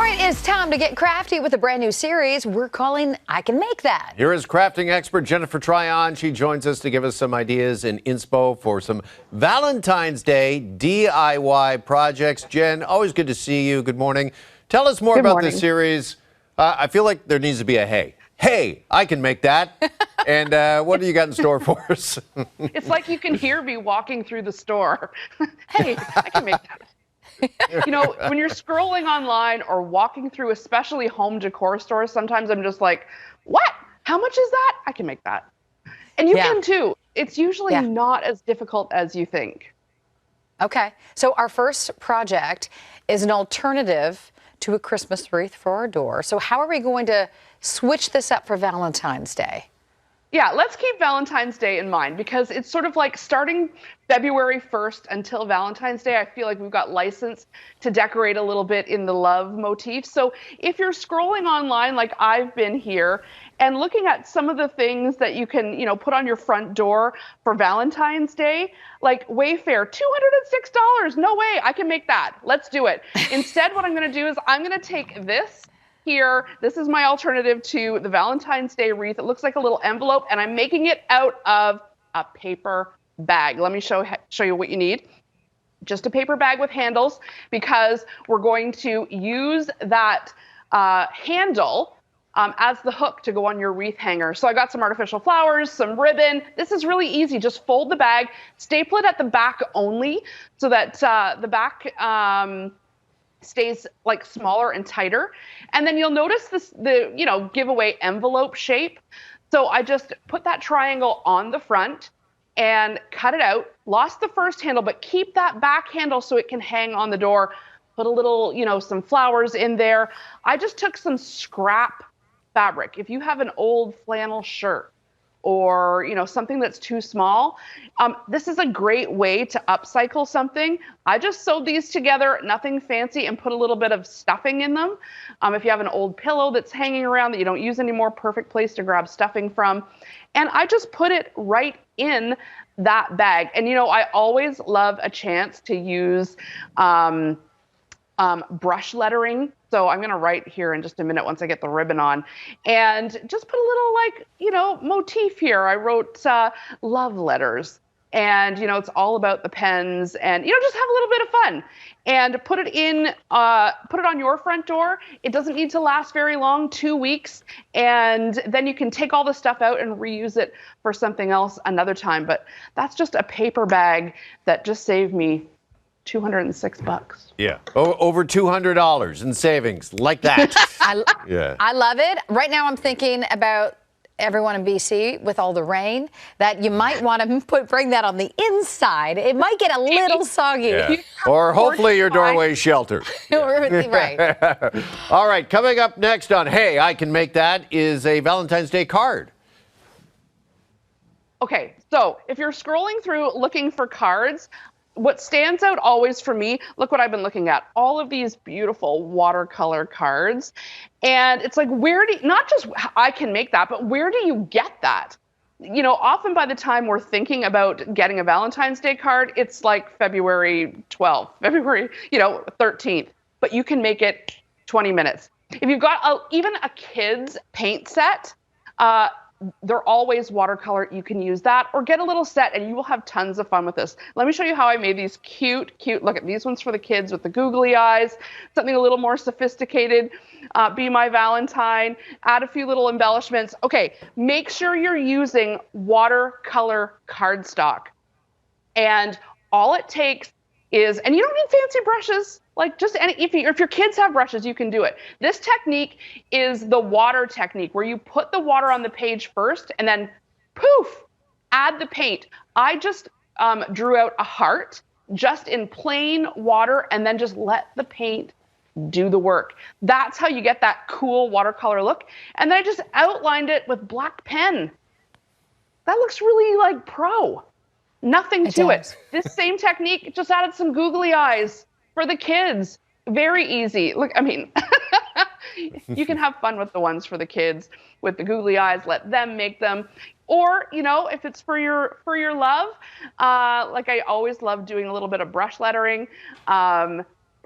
right, it's time to get crafty with a brand new series we're calling I Can Make That. Here is crafting expert Jennifer Tryon. She joins us to give us some ideas and inspo for some Valentine's Day DIY projects. Jen, always good to see you. Good morning. Tell us more about this series. I feel like there needs to be a hey. Hey, I can make that. And what do you got in store for us? It's like you can hear me walking through the store. Hey, I can make that. You know, when you're scrolling online or walking through, especially home decor stores, sometimes I'm just like, what? How much is that? I can make that. And you can too. It's usually not as difficult as you think. Okay, so our first project is an alternative to a Christmas wreath for our door. So how are we going to switch this up for Valentine's Day? Yeah, let's keep Valentine's Day in mind because it's sort of like starting February 1st until Valentine's Day. I feel like we've got license to decorate a little bit in the love motif. So if you're scrolling online like I've been here and looking at some of the things that you can, put on your front door for Valentine's Day, like Wayfair, $206. No way, I can make that. Let's do it. Instead, what I'm going to do is I'm going to take this here. This is my alternative to the Valentine's Day wreath. It looks like a little envelope, and I'm making it out of a paper bag. Let me show you what you need. Just a paper bag with handles, because we're going to use that handle as the hook to go on your wreath hanger. So I got some artificial flowers, some ribbon. This is really easy. Just fold the bag, staple it at the back only, so that the back stays like smaller and tighter. And then you'll notice the giveaway envelope shape. So I just put that triangle on the front and cut it out. Lost the first handle, but keep that back handle so it can hang on the door. Put a little, some flowers in there. I just took some scrap fabric. If you have an old flannel shirt or, something that's too small, this is a great way to upcycle something. I just sewed these together, nothing fancy, and put a little bit of stuffing in them. If you have an old pillow that's hanging around that you don't use anymore, perfect place to grab stuffing from. And I just put it right in that bag. And, I always love a chance to use brush lettering. So I'm going to write here in just a minute once I get the ribbon on, and just put a little motif here. I wrote love letters, and it's all about the pens, and just have a little bit of fun and put it on your front door. It doesn't need to last very long, 2 weeks, and then you can take all the stuff out and reuse it for something else another time. But that's just a paper bag that just saved me $206. Yeah, over $200 in savings, like that. I love it. Right now I'm thinking about everyone in BC with all the rain, that you might want to bring that on the inside. It might get a little soggy. Yeah. Or hopefully your doorway's sheltered. Right. All right, coming up next on Hey, I Can Make That is a Valentine's Day card. Okay, so if you're scrolling through looking for cards, what stands out always for me, look what I've been looking at, all of these beautiful watercolor cards. And it's like, not just I can make that, but where do you get that? Often by the time we're thinking about getting a Valentine's Day card, it's like February 12th, February, 13th, but you can make it 20 minutes. If you've got even a kid's paint set, they're always watercolor. You can use that or get a little set and you will have tons of fun with this. Let me show you how I made these cute, look at these ones for the kids with the googly eyes, something a little more sophisticated. Be My Valentine, add a few little embellishments. Okay, make sure you're using watercolor cardstock. And all it takes is, and you don't need fancy brushes, like just if your kids have brushes, you can do it. This technique is the water technique, where you put the water on the page first and then poof, add the paint. I just drew out a heart just in plain water and then just let the paint do the work. That's how you get that cool watercolor look. And then I just outlined it with black pen. That looks really like pro. Nothing to it. This same technique, just added some googly eyes for the kids. Very easy. Look, I mean, you can have fun with the ones for the kids with the googly eyes. Let them make them. Or, if it's for your love, like I always love doing a little bit of brush lettering.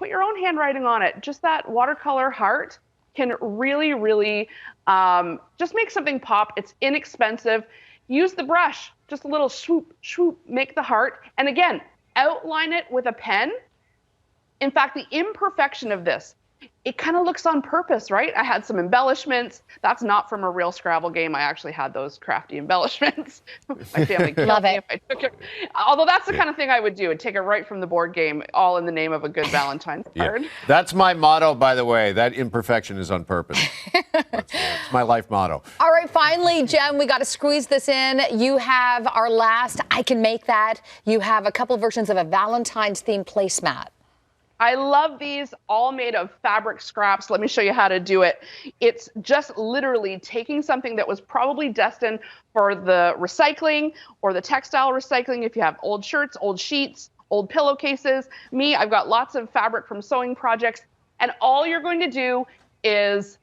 put your own handwriting on it. Just that watercolor heart can really, really just make something pop. It's inexpensive. Use the brush, just a little swoop, swoop, make the heart. And again, outline it with a pen. In fact, the imperfection of this, it kind of looks on purpose, right? I had some embellishments. That's not from a real Scrabble game. I actually had those crafty embellishments. My family killed me if I took it. Although that's the kind of thing I would do. I'd take it right from the board game, all in the name of a good Valentine's card. That's my motto, by the way. That imperfection is on purpose. That's my life motto. All right, finally, Jen, we got to squeeze this in. You have our last I Can Make That. You have a couple versions of a Valentine's themed placemat. I love these, all made of fabric scraps. Let me show you how to do it. It's just literally taking something that was probably destined for the recycling or the textile recycling. If you have old shirts, old sheets, old pillowcases. Me, I've got lots of fabric from sewing projects. And all you're going to do is,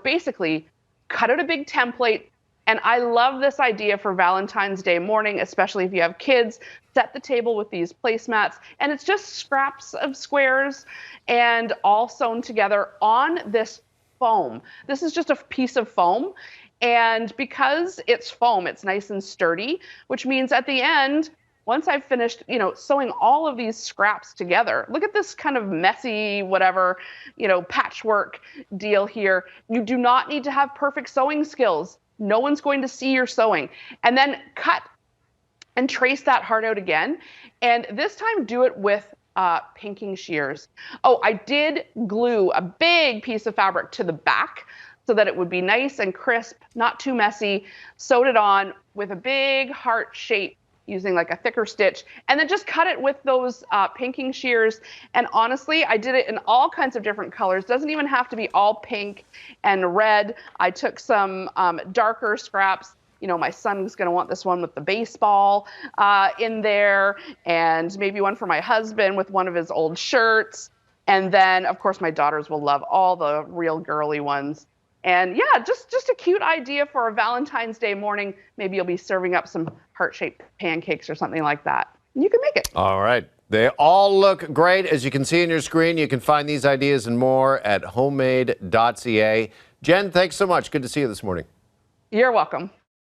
basically cut out a big template. And I love this idea for Valentine's Day morning, especially if you have kids. Set the table with these placemats, and it's just scraps of squares and all sewn together on this foam. This is just a piece of foam, and because it's foam, it's nice and sturdy, which means at the end, once I've finished, sewing all of these scraps together, look at this kind of messy, whatever, patchwork deal here. You do not need to have perfect sewing skills. No one's going to see your sewing. And then cut and trace that heart out again. And this time do it with pinking shears. Oh, I did glue a big piece of fabric to the back so that it would be nice and crisp, not too messy. Sewed it on with a big heart shape using like a thicker stitch, and then just cut it with those pinking shears. And honestly, I did it in all kinds of different colors. Doesn't even have to be all pink and red. I took some darker scraps. My son's going to want this one with the baseball in there, and maybe one for my husband with one of his old shirts. And then, of course, my daughters will love all the real girly ones. And yeah, just a cute idea for a Valentine's Day morning. Maybe you'll be serving up some heart-shaped pancakes or something like that. You can make it. All right. They all look great. As you can see on your screen, you can find these ideas and more at homemade.ca. Jen, thanks so much. Good to see you this morning. You're welcome.